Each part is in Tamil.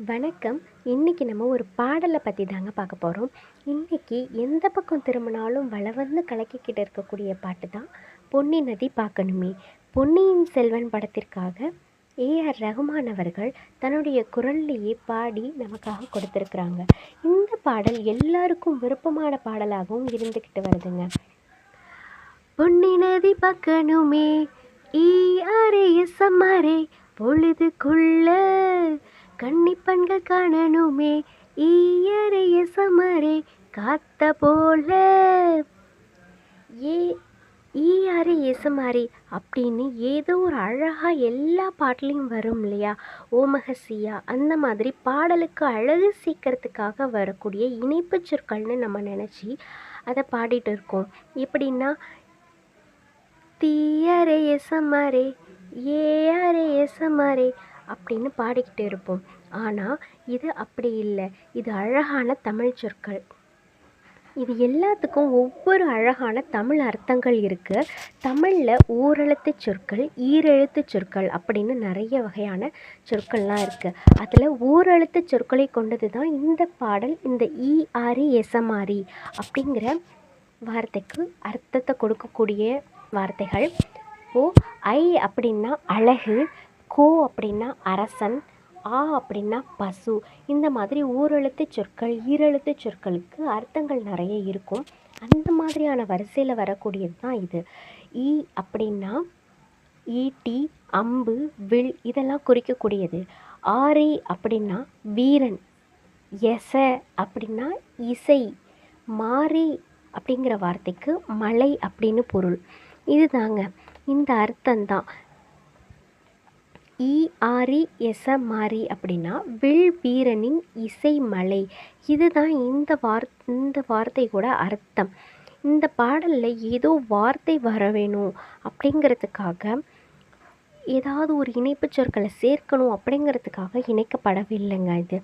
வணக்கம். இன்றைக்கி நம்ம ஒரு பாடலை பற்றி தாங்க பார்க்க போகிறோம். இன்றைக்கி எந்த பக்கம் திரும்பினாலும் வள வந்து கலக்கிக்கிட்டு இருக்கக்கூடிய பாட்டு தான் பொன்னி நதி பார்க்கணுமே. பொன்னியின் செல்வன் படத்திற்காக ஏஆர் ரகுமான் அவர்கள் தன்னுடைய குரல்லையே பாடி நமக்காக கொடுத்துருக்குறாங்க. இந்த பாடல் எல்லாருக்கும் விருப்பமான பாடலாகவும் இருந்துக்கிட்டு வருதுங்க. பொன்னி நதி பார்க்கணுமே ஈஆர்ஏஎஸ்எம்ஆர்ஏ பொழுதுக்குள்ள கன்னிப்பெண்கள் காணணுமே ஈஆர்ஏஎஸ்எம்ஆர்ஏ காத்த போல ஏ ஈஆர்ஏஎஸ்எம்ஆர்ஏ அப்படின்னு ஏதோ ஒரு அழகாக எல்லா பாட்டுலேயும் வரும் இல்லையா? ஓமகசியா அந்த மாதிரி பாடலுக்கு அழகு சேர்க்கறதுக்காக வரக்கூடிய இணைப்பு சொற்கள்னு நம்ம நினச்சி அதை பாடிட்டு இருக்கோம். எப்படின்னா டிஆர்ஏஎஸ்எம்ஆர்ஏ ஏஆர்ஏஎஸ்எம்ஆர்ஏ அப்படின்னு பாடிக்கிட்டு இருப்போம். ஆனால் இது அப்படி இல்லை. இது அழகான தமிழ் சொற்கள். இது எல்லாத்துக்கும் ஒவ்வொரு அழகான தமிழ் அர்த்தங்கள் இருக்குது. தமிழில் ஓரெழுத்து சொற்கள், ஈரெழுத்து சொற்கள் அப்படின்னு நிறைய வகையான சொற்கள்லாம் இருக்குது. அதில் ஓரெழுத்து சொற்களை கொண்டது தான் இந்த பாடல். இந்த ஈஆர்ஏஎஸ்எம்ஆர்ஏ அப்படிங்கிற வார்த்தைக்கு அர்த்தத்தை கொடுக்கக்கூடிய வார்த்தைகள். ஐ அப்படின்னா அழகு, கோ அப்படின்னா அரசன், ஆ அப்படின்னா பசு. இந்த மாதிரி ஓரெழுத்து சொற்கள், ஈரெழுத்து சொற்களுக்கு அர்த்தங்கள் நிறைய இருக்கும். அந்த மாதிரியான வரிசையில் வரக்கூடியது தான் இது. ஈ அப்படின்னா ஈட்டி, அம்பு, வில் இதெல்லாம் குறிக்கக்கூடியது. ஆரி அப்படின்னா வீரன், எச அப்படின்னா இசை, மாரி அப்படிங்கிற வார்த்தைக்கு மலை அப்படின்னு பொருள். இதுதாங்க இந்த அர்த்தம்தான். ஈஆர்ஏஎஸ்எம்ஆர்ஏ அப்படின்னா வில் வீரனின் இசை மலை. இதுதான் இந்த வார்த்தை கூட அர்த்தம். இந்த பாடலில் ஏதோ வார்த்தை வர வேணும் அப்படிங்கிறதுக்காக ஏதாவது ஒரு இணைப்பு சொற்களை சேர்க்கணும் அப்படிங்கிறதுக்காக இணைக்கப்படவில்லைங்க.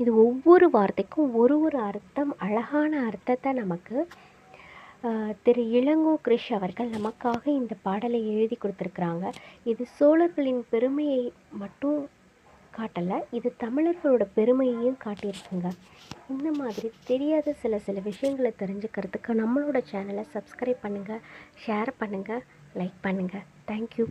இது ஒவ்வொரு வார்த்தைக்கும் ஒரு அர்த்தம், அழகான அர்த்தத்தை நமக்கு திரு இளங்கோ கிருஷ் அவர்கள் நமக்காக இந்த பாடலை எழுதி கொடுத்துருக்குறாங்க. இது சோழர்களின் பெருமையை மட்டும் காட்டலை, இது தமிழர்களோட பெருமையையும் காட்டியிருக்குங்க. இந்த மாதிரி தெரியாத சில விஷயங்களை தெரிஞ்சுக்கிறதுக்கு நம்மளோட சேனலை சப்ஸ்கிரைப் பண்ணுங்கள், ஷேர் பண்ணுங்கள், லைக் பண்ணுங்கள். தேங்க்யூ.